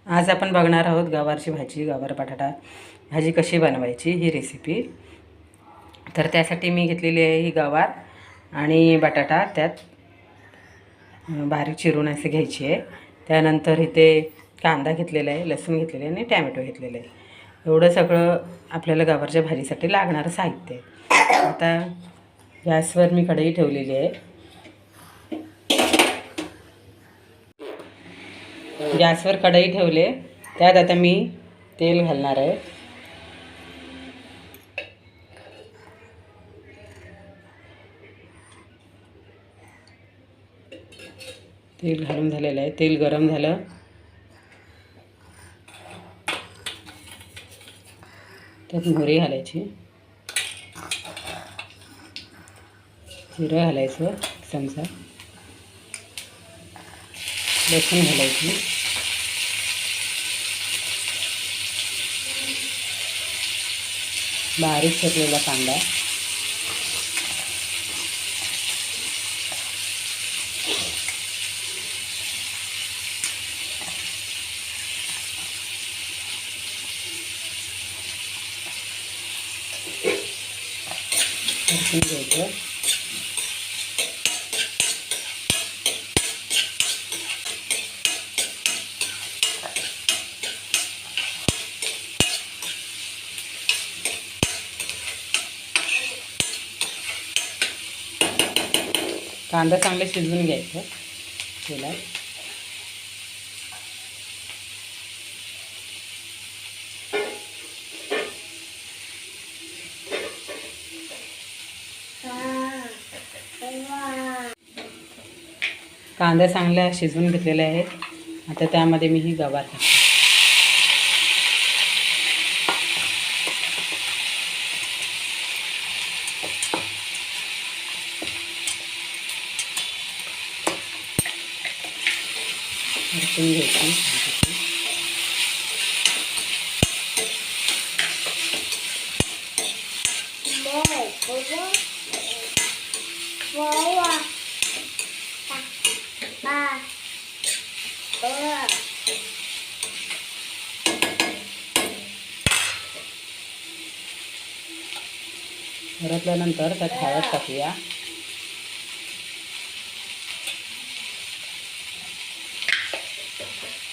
आज आपण बघणार आहोत गवारची भाजी, गवार बटाटा भाजी कशी बनवायची ही रेसिपी। तर त्यासाठी मी घेतलेली आहे ही गवार आणि बटाटा, त्यात बारीक चिरून असे घ्यायची आहे। त्यानंतर इथे कांदा घेतलेला आहे, लसूण घेतलेले आहे आणि टोमॅटो घेतलेले आहे। एवढं सगळं आपल्याला गवारच्या भाजीसाठी लागणारं साहित्य आहे। आता गॅसवर मी कढई ठेवलेली आहे। गॅसवर कढई ठेवले, त्यात आता मी तेल घालणार आहे। तेल घालून झालेलं आहे, तेल गरम झालं। त्यात मोहरी घालायची, जिरं घालायचं चमचा, लसूण घालायची, बारीक चिरलेला कांदा, परतून घ्यायचं। कांदा चांगला शिजवून घ्यायचा तेलात। कांदा चांगला शिजवून घेतलेला आहे। आता त्यामध्ये मी ही गवार टाकते। परतून घ्यायची। परतल्यानंतर त्यात हळद टाकूया,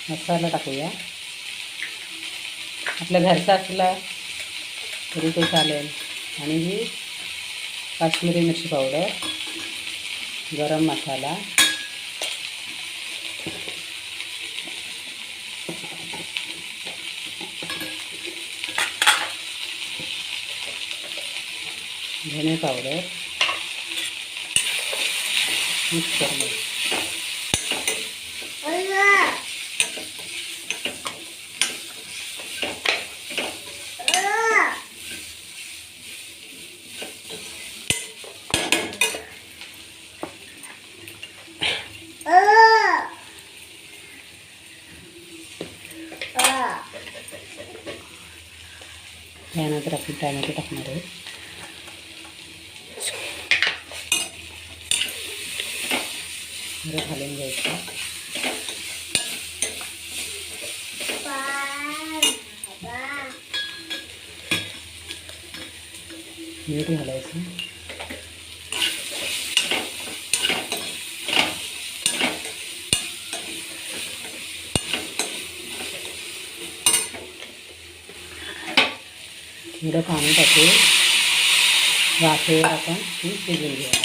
मसाला टाकूया। आपल्या घरचा असला तरी तो चालेल। आणि ही काश्मीरी मिरची पावडर, गरम मसाला, धने पावडर मिक्स करून त्यानंतर आपण टोमॅटो टाकणार आहे। घालून घ्यायचं, मीठ घालायचं, थोडं पाणी टाकून वाफेवर आपण ती शिजवून घेऊया।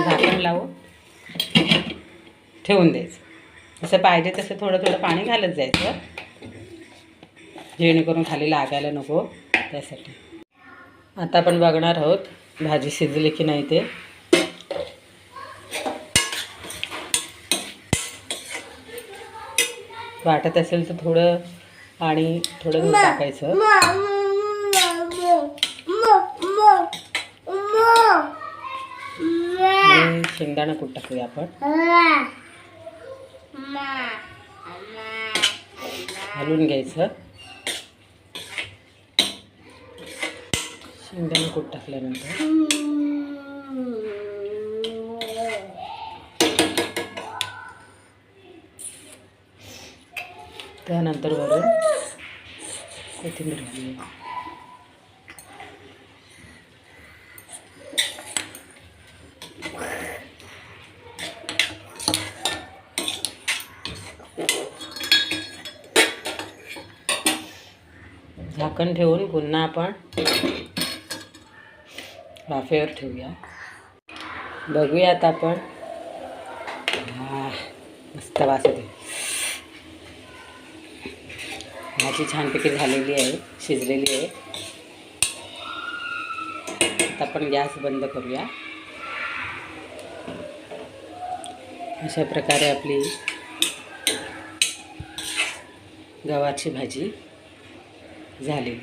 झाकण लावून ठेवून द्यायचं। जसं पाहिजे तसं थोडं थोडं पाणी घालत जायचं, जेणेकरून खाली लागायला नको त्यासाठी। आता आपण बघणार आहोत भाजी शिजली की नाही ते। वाटत असेल तर थोडं पाणी, थोडं दूध टाकायचं। आणि शेंगदाणा कूट टाकूया आपण, घालून घ्यायचं। शेंगदाणा कूट टाकल्यानंतर त्यानंतर वरून कोथिंबीर घालूया. झाकण ठेवून पुन्हा आपण वाफेवर ठेवूया. बघूयात आपण. मस्त वास येते. भाजी छानपैकी झालेली आहे, शिजलेली आहे. आता आपण गॅस बंद करूया. अशा प्रकारे आपली गवारची भाजी झालेली.